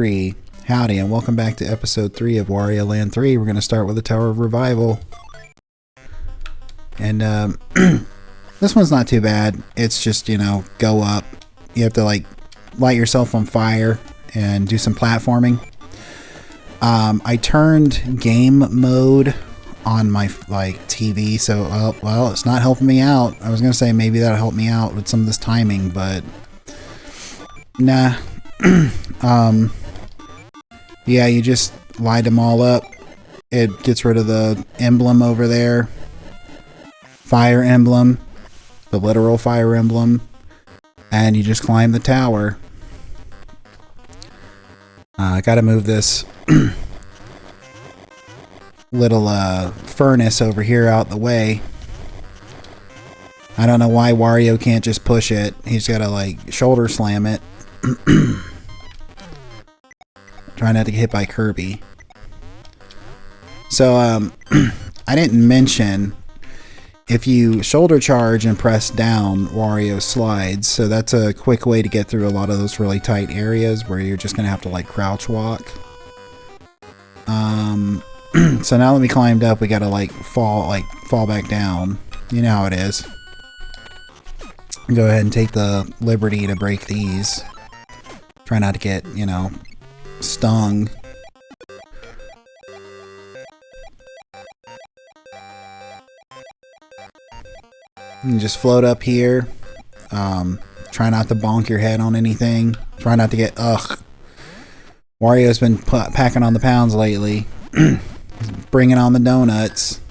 3. Howdy, and welcome back to episode 3 of Wario Land 3. We're going to start with the Tower of Revival. And this one's not too bad. It's just, go up. You have to, light yourself on fire and do some platforming. I turned game mode on my, TV, so, well, it's not helping me out. I was going to say maybe that'll help me out with some of this timing, but nah. Yeah, you just light them all up. It gets rid of the emblem over there. Fire emblem. The literal fire emblem. And you just climb the tower. I gotta move this little furnace over here out the way. I don't know why Wario can't just push it. He's gotta shoulder slam it. Try not to get hit by Kirby. So, I didn't mention, if you shoulder charge and press down, Wario slides. So that's a quick way to get through a lot of those really tight areas where you're just going to have to crouch walk. So now that we climbed up, we got to fall back down. You know how it is. Go ahead and take the liberty to break these. Try not to get, stung. You just float up here. Try not to bonk your head on anything. Try not to get... Wario's been packing on the pounds lately. Bringing on the donuts.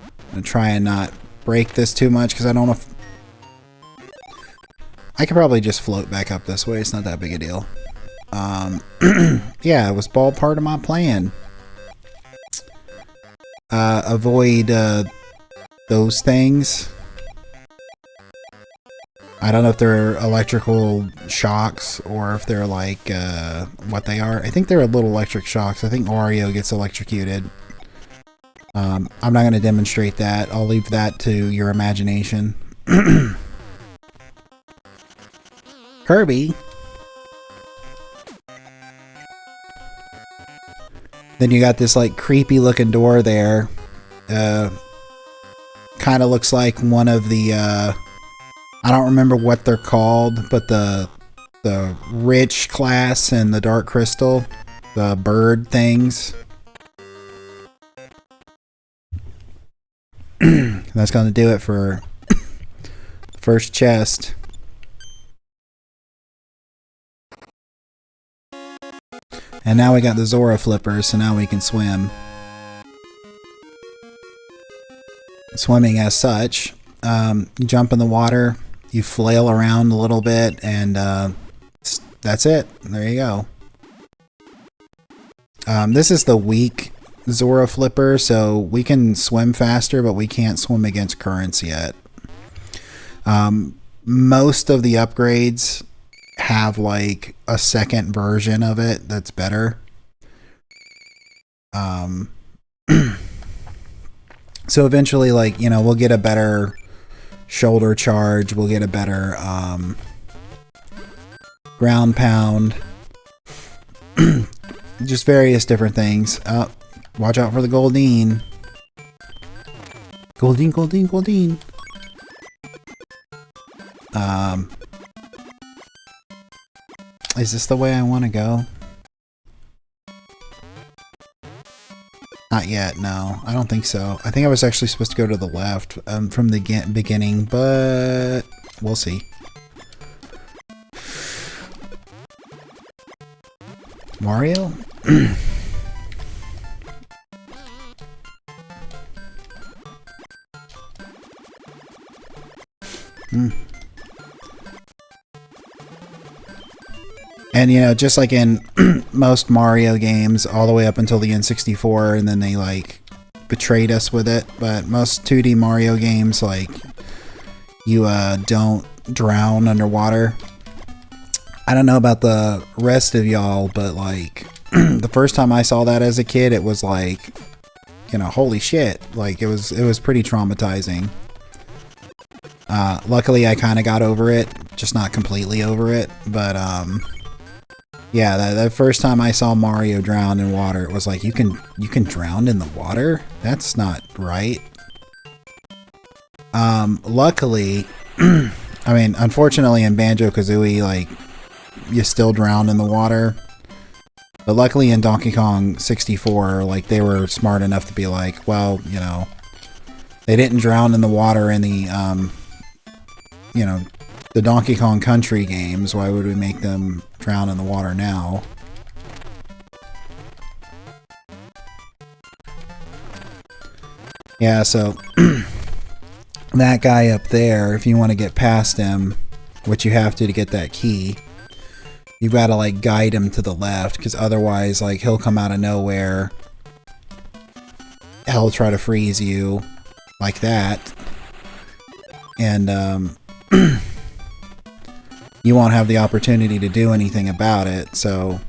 I'm going to try and not break this too much because I don't know if... I could probably just float back up this way. It's not that big a deal. Yeah, it was all part of my plan. Avoid those things. I don't know if they're electrical shocks or if they're what they are. I think they're little electric shocks. I think Wario gets electrocuted. I'm not going to demonstrate that. I'll leave that to your imagination. Kirby. Then you got this creepy looking door there. Kind of looks like one of the I don't remember what they're called, but the rich class and the Dark Crystal, the bird things. That's going to do it for the first chest. And now we got the Zora flippers, so now we can swim. Swimming as such, you jump in the water, you flail around a little bit, and that's it. There you go. This is the weak Zora flipper, so we can swim faster, but we can't swim against currents yet. Most of the upgrades have a second version of it that's better. So eventually we'll get a better shoulder charge, we'll get a better ground pound. Just various different things. Watch out for the Goldine. Goldine, Goldine, Goldine. Is this the way I want to go? Not yet, no. I don't think so. I think I was actually supposed to go to the left from the beginning, but we'll see. Mario? And just like in most Mario games, all the way up until the N64, and then they betrayed us with it. But most 2D Mario games, you don't drown underwater. I don't know about the rest of y'all, but the first time I saw that as a kid, it was holy shit! It was pretty traumatizing. Luckily, I kind of got over it, just not completely over it, but Yeah, the first time I saw Mario drown in water, it was like, you can drown in the water? That's not right. Luckily, I mean, unfortunately in Banjo-Kazooie, like, you still drown in the water. But luckily in Donkey Kong 64, like, they were smart enough to be like, well, you know, they didn't drown in the water in the, you know, the Donkey Kong Country games. Why would we make them drown in the water now? Yeah, so that guy up there, if you want to get past him, which you have to get that key, you've got to like guide him to the left, because otherwise like he'll come out of nowhere. He'll try to freeze you like that. And you won't have the opportunity to do anything about it. So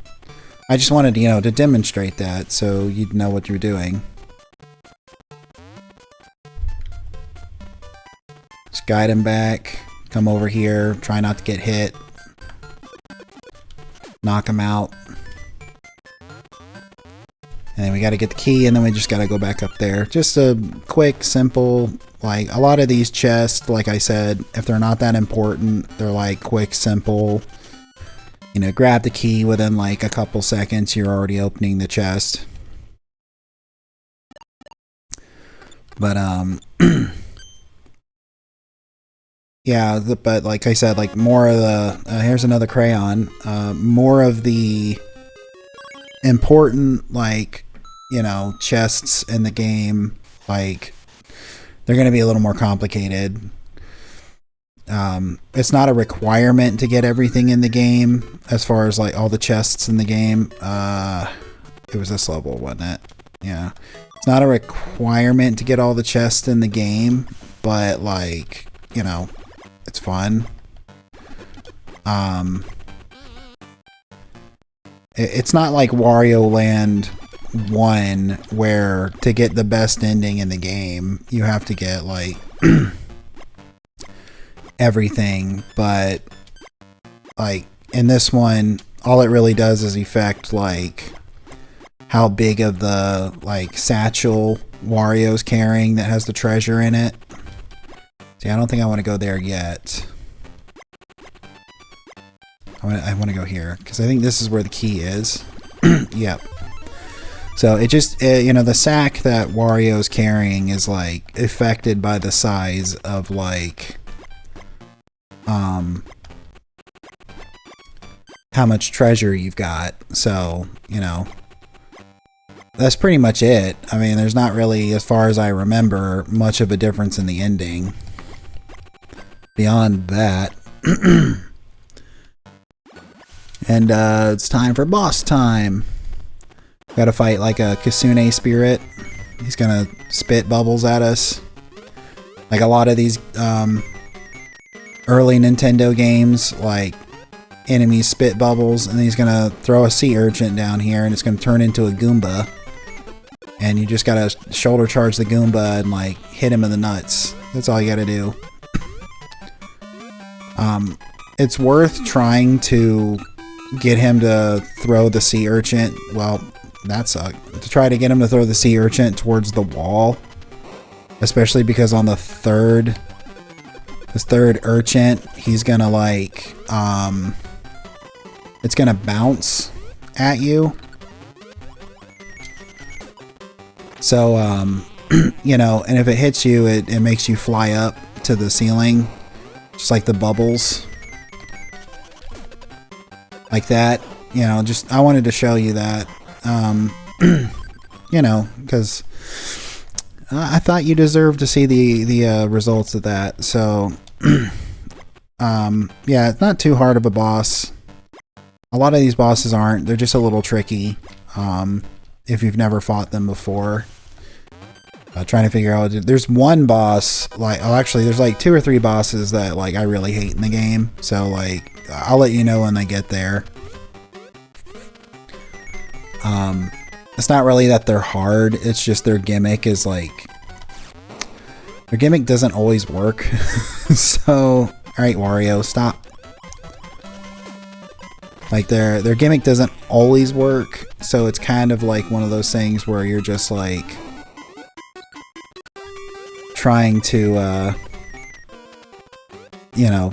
I just wanted, you know, to demonstrate that so you'd know what you're doing. Just guide him back, come over here, try not to get hit, knock him out. And then we got to get the key, and then we just got to go back up there. Just a quick, simple, like, a lot of these chests, like I said, if they're not that important, they're like quick, simple. You know, grab the key within like a couple seconds, you're already opening the chest. But, yeah, but like I said, like more of the, here's another crayon, more of the important, like, you know, chests in the game, like, they're going to be a little more complicated. It's not a requirement to get everything in the game, as far as, like, all the chests in the game. It was this level, wasn't it? Yeah. It's not a requirement to get all the chests in the game, but, like, you know, it's fun. It's not like Wario Land 1, where to get the best ending in the game, you have to get, like, everything. But, like, in this one, all it really does is affect, like, how big of the, like, satchel Wario's carrying that has the treasure in it. See, I don't think I want to go there yet. I want to go here, because I think this is where the key is. Yep. So it just, you know, the sack that Wario's carrying is, like, affected by the size of, like, how much treasure you've got. So, you know, that's pretty much it. I mean, there's not really, as far as I remember, much of a difference in the ending. Beyond that. And it's time for boss time. Gotta fight like a Kasune spirit. He's gonna spit bubbles at us. Like a lot of these early Nintendo games, like, enemies spit bubbles, and then he's gonna throw a sea urchin down here, and it's gonna turn into a Goomba. And you just gotta shoulder charge the Goomba and, like, hit him in the nuts. That's all you gotta do. It's worth trying to get him to throw the sea urchin. Well, that sucked. To try to get him to throw the sea urchin towards the wall. Especially because on this third urchin, he's gonna, like, it's gonna bounce at you. So, you know, and if it hits you, it makes you fly up to the ceiling. Just like the bubbles. Like that. You know, just, I wanted to show you that. You know, because I thought you deserved to see the results of that. So, yeah, it's not too hard of a boss. A lot of these bosses aren't. They're just a little tricky. If you've never fought them before. Trying to figure out, there's one boss, like, oh, actually, there's like 2 or 3 bosses that, like, I really hate in the game. So, like, I'll let you know when they get there. It's not really that they're hard. It's just their gimmick is, like, their gimmick doesn't always work. So, alright, Wario, stop. Like their gimmick doesn't always work, so it's kind of like one of those things where you're just like trying to you know,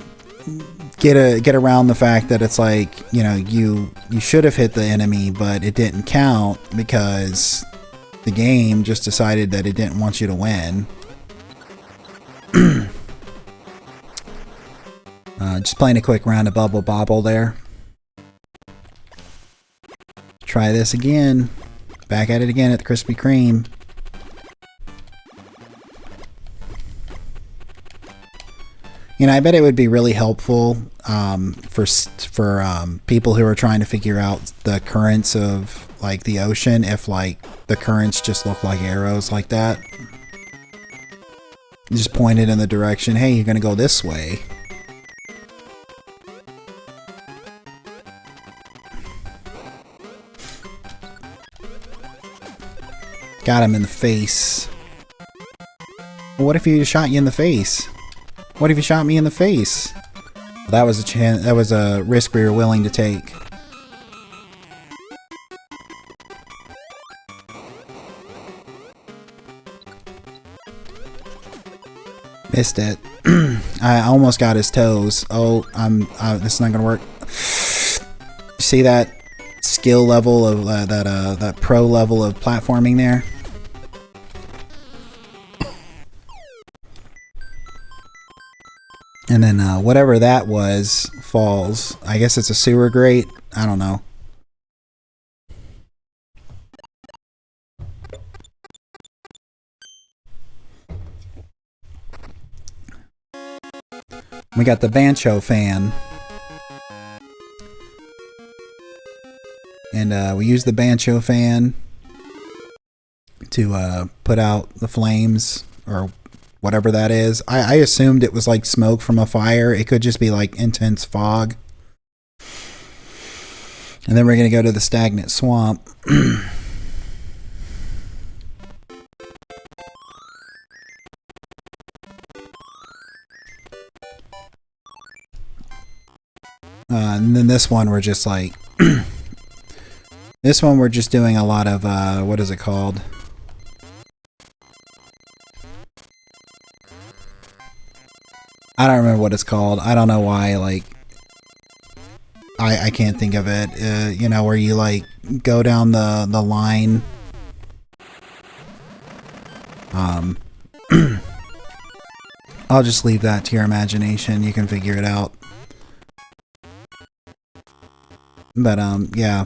get around the fact that it's like, you know, you should have hit the enemy, but it didn't count because the game just decided that it didn't want you to win. Just playing a quick round of Bubble Bobble there. Try this again. Back at it again at the Krispy Kreme. You know, I bet it would be really helpful for people who are trying to figure out the currents of like the ocean if like the currents just look like arrows like that. You just point it in the direction, hey, you're gonna go this way. Got him in the face. What if he shot you in the face? What if he shot me in the face? Well, that was a chance. That was a risk we were willing to take. Missed it. I almost got his toes. Oh, this is not gonna work. See that skill level of that pro level of platforming there? And then whatever that was falls. I guess it's a sewer grate. I don't know. We got the Bancho fan. And we use the Bancho fan to put out the flames or whatever that is. I assumed it was like smoke from a fire. It could just be like intense fog. And then we're going to go to the stagnant swamp. And then this one we're just like... this one we're just doing a lot of... what is it called? I don't remember what it's called. I don't know why, like... I can't think of it. You know, where you, like, go down the line. I'll just leave that to your imagination. You can figure it out. But, yeah.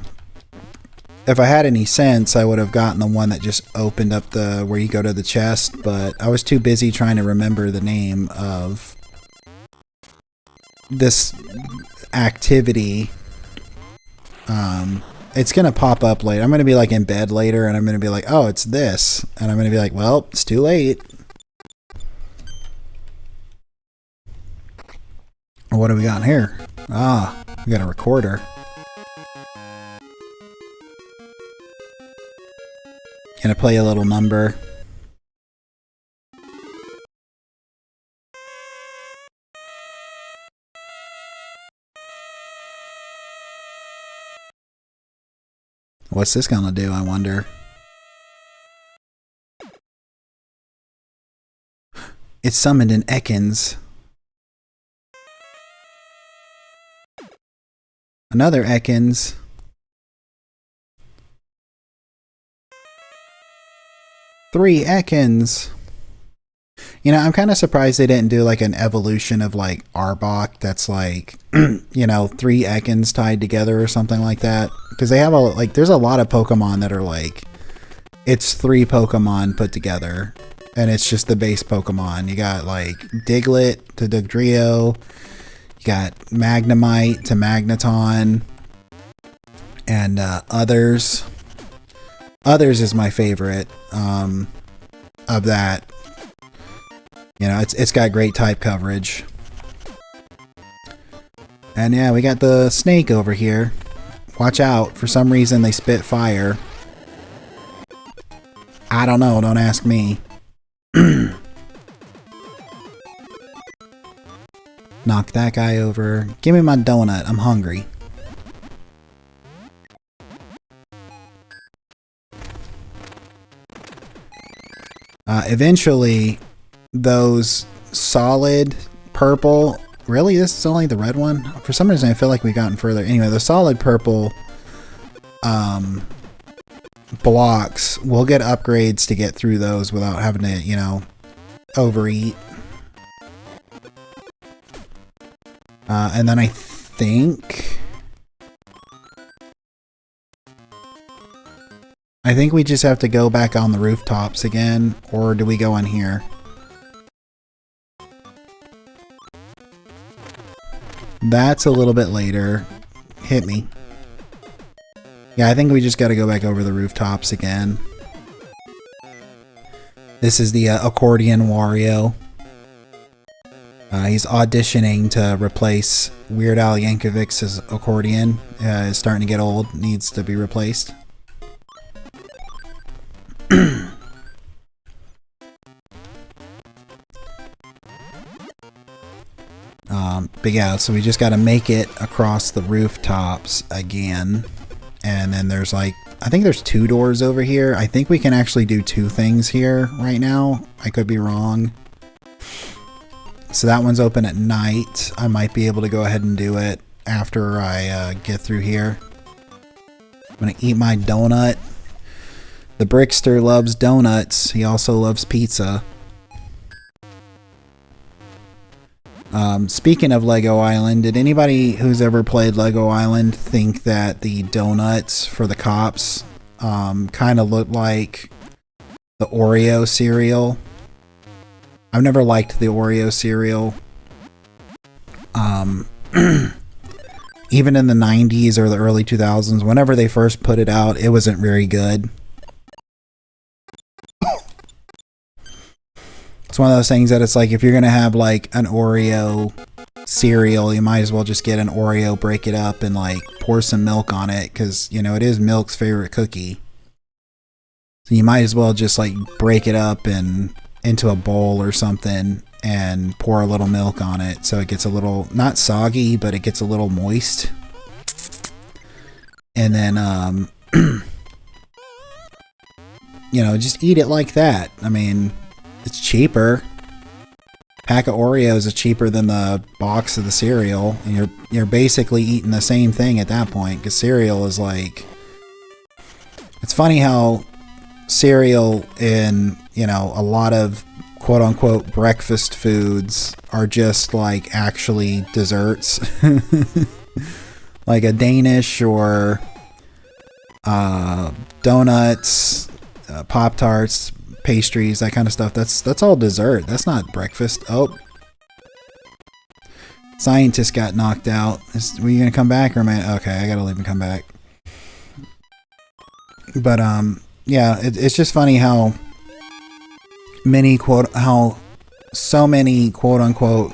If I had any sense, I would have gotten the one that just opened up the... where you go to the chest, but I was too busy trying to remember the name of... this activity. It's gonna pop up later. I'm gonna be like in bed later and I'm gonna be like, oh, it's this, and I'm gonna be like, well, it's too late. What do we got in here? Ah, we got a recorder. Gonna play a little number. What's this gonna do, I wonder? It's summoned an Ekans. Another Ekans. Three Ekans. You know, I'm kind of surprised they didn't do like an evolution of like Arbok that's like, you know, 3 Ekans tied together or something like that. Because they have a, like, there's a lot of Pokemon that are like, it's 3 Pokemon put together. And it's just the base Pokemon. You got like Diglett to Dugtrio. You got Magnemite to Magneton. And Others. Others is my favorite of that. You know, it's got great type coverage. And yeah, we got the snake over here. Watch out. For some reason, they spit fire. I don't know. Don't ask me. Knock that guy over. Give me my donut. I'm hungry. Eventually, those solid purple... Really? This is only the red one? For some reason, I feel like we've gotten further. Anyway, the solid purple blocks, we'll get upgrades to get through those without having to, you know, overeat. And then I think we just have to go back on the rooftops again, or do we go in here? That's a little bit later. Hit me. Yeah, I think we just got to go back over the rooftops again. This is the accordion Wario. He's auditioning to replace Weird Al Yankovic's accordion. It's starting to get old, needs to be replaced. But yeah, so we just got to make it across the rooftops again. And then there's like, I think there's 2 doors over here. I think we can actually do 2 things here right now. I could be wrong. So that one's open at night. I might be able to go ahead and do it after I get through here. I'm going to eat my donut. The Brickster loves donuts. He also loves pizza. Speaking of Lego Island, did anybody who's ever played Lego Island think that the donuts for the cops kind of look like the Oreo cereal? I've never liked the Oreo cereal. Even in the 90s or the early 2000s, whenever they first put it out, it wasn't very good. It's one of those things that it's like, if you're going to have like an Oreo cereal, you might as well just get an Oreo, break it up, and like pour some milk on it, because, you know, it is Milk's favorite cookie. So you might as well just like break it up and into a bowl or something and pour a little milk on it so it gets a little, not soggy, but it gets a little moist. And then, you know, just eat it like that. I mean, it's cheaper. Pack of Oreos is cheaper than the box of the cereal, and you're basically eating the same thing at that point, because cereal is like... It's funny how cereal in, you know, a lot of quote-unquote breakfast foods are just like actually desserts. Like a Danish or donuts, Pop-Tarts, pastries, that kind of stuff. That's all dessert. That's not breakfast. Oh. Scientist got knocked out. Were you gonna come back, or am I... Okay, I gotta leave and come back. But, yeah, it's just funny how so many quote-unquote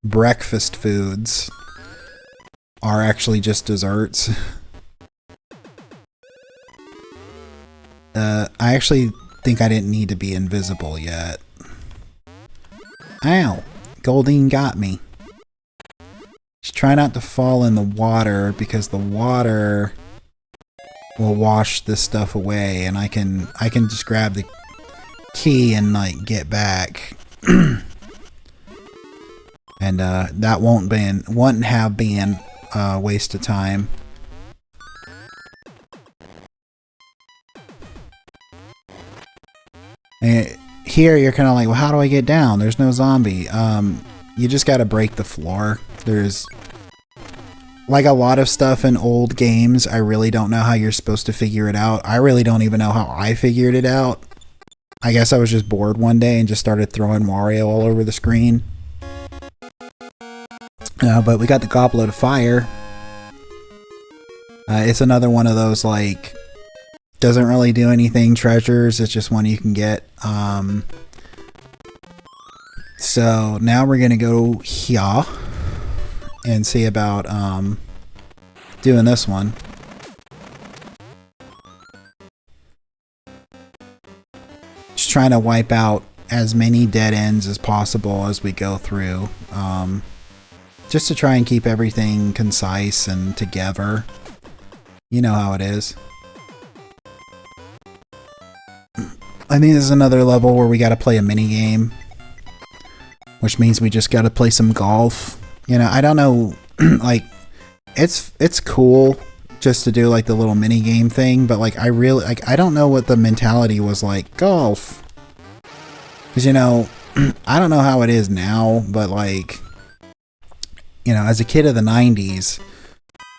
breakfast foods are actually just desserts. I actually think I didn't need to be invisible yet. Ow! Goldine got me. Just try not to fall in the water, because the water will wash this stuff away, and I can just grab the key and like get back. And that wouldn't have been a waste of time. And here you're kind of like, well, how do I get down? There's no zombie. You just gotta break the floor. There's like a lot of stuff in old games, I really don't know how you're supposed to figure it out. I really don't even know how I figured it out. I guess I was just bored one day and just started throwing Wario all over the screen. But we got the Goblet of Fire. It's another one of those, like, doesn't really do anything treasures. It's just one you can get. So now we're gonna go here and see about doing this one. Just trying to wipe out as many dead ends as possible as we go through, just to try and keep everything concise and together. You know how it is. I think this is another level where we got to play a mini game, which means we just got to play some golf. You know, I don't know, like, it's cool just to do like the little mini game thing, but like I don't know what the mentality was like. Golf, because you know, I don't know how it is now, but like, you know, as a kid of the 90s,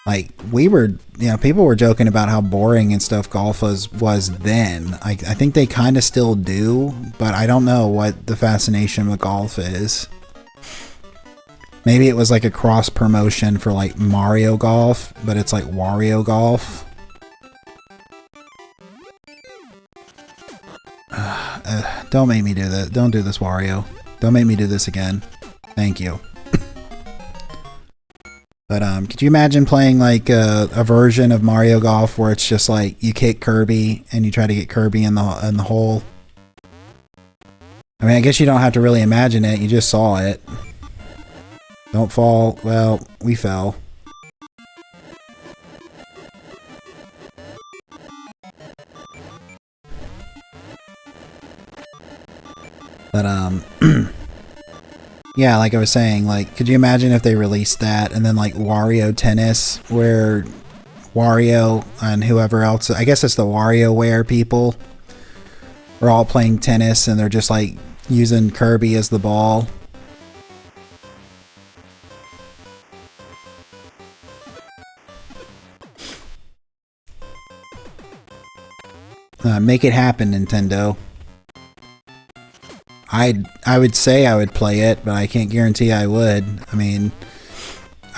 like we were, you know, people were joking about how boring and stuff golf was then. I think they kind of still do, but I don't know what the fascination with golf is. Maybe it was like a cross promotion for like Mario Golf, but it's like Wario Golf. Don't make me do this. Don't do this, Wario. Don't make me do this again. Thank you. But could you imagine playing like a version of Mario Golf where it's just like you kick Kirby and you try to get Kirby in the hole? I mean, I guess you don't have to really imagine it. You just saw it. Don't fall. Well, we fell. But yeah, like I was saying, like, could you imagine if they released that and then like Wario Tennis, where Wario and whoever else, I guess it's the WarioWare people, are all playing tennis and they're just like using Kirby as the ball. Make it happen, Nintendo. I would say I would play it, but I can't guarantee I would. I mean,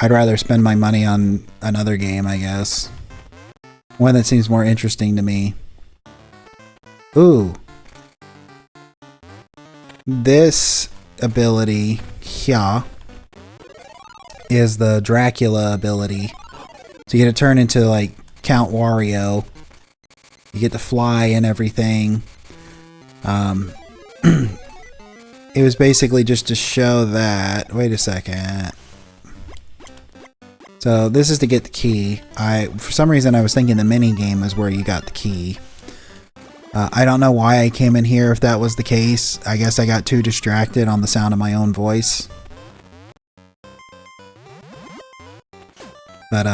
I'd rather spend my money on another game, I guess. One that seems more interesting to me. Ooh. This ability here is the Dracula ability. So you get to turn into like Count Wario. You get to fly and everything. It was basically just to show that... Wait a second. So this is to get the key. For some reason I was thinking the mini game is where you got the key. I don't know why I came in here if that was the case. I guess I got too distracted on the sound of my own voice. But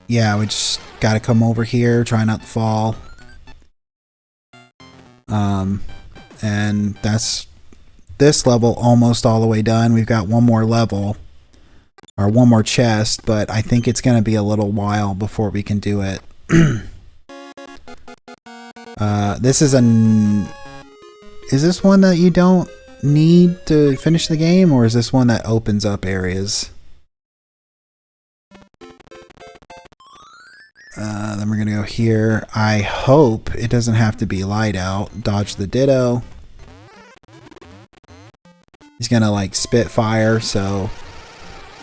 yeah, we just gotta come over here, try not to fall. And that's this level almost all the way done. We've got one more level, or one more chest, but I think it's going to be a little while before we can do it. This is is this one that you don't need to finish the game, or is this one that opens up areas? Then we're gonna go here. I hope it doesn't have to be light out. Dodge the Ditto. He's gonna like spit fire, so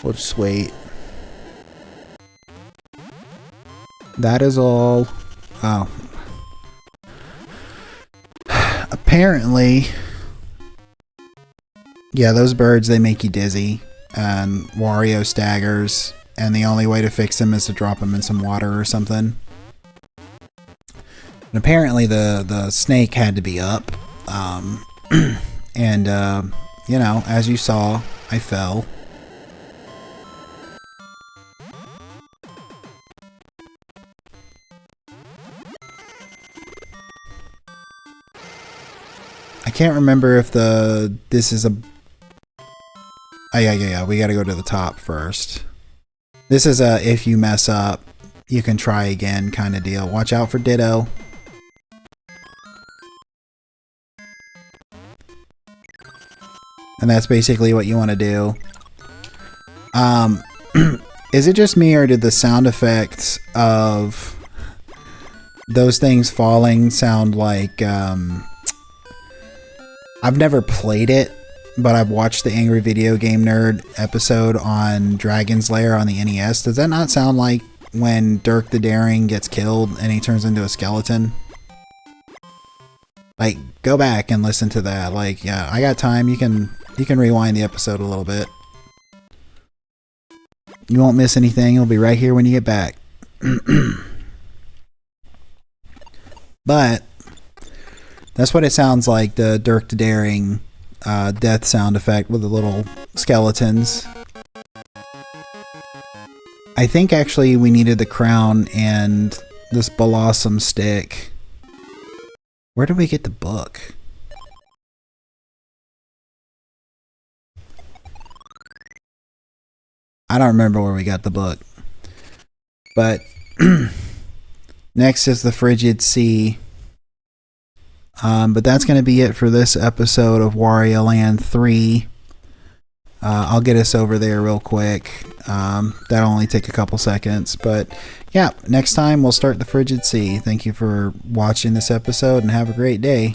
we'll just wait. That is all. Oh. Apparently, yeah, those birds, they make you dizzy, and Wario staggers, and the only way to fix him is to drop him in some water or something. And apparently the snake had to be up, and you know, as you saw, I fell. I can't remember if this is a... Oh, yeah, we gotta go to the top first. This is a if you mess up, you can try again kind of deal. Watch out for Ditto. And that's basically what you want to do. Is it just me, or did the sound effects of those things falling sound like... I've never played it, but I've watched the Angry Video Game Nerd episode on Dragon's Lair on the NES. Does that not sound like when Dirk the Daring gets killed and he turns into a skeleton? Like, go back and listen to that. Like, yeah, I got time. You can rewind the episode a little bit. You won't miss anything. It'll be right here when you get back. But That's what it sounds like, the Dirk Daring death sound effect with the little skeletons. I think actually we needed the crown and this blossom stick. Where did we get the book? I don't remember where we got the book. But next is the Frigid Sea. But that's going to be it for this episode of Wario Land 3. I'll get us over there real quick. That'll only take a couple seconds. But yeah, next time we'll start the Frigid Sea. Thank you for watching this episode and have a great day.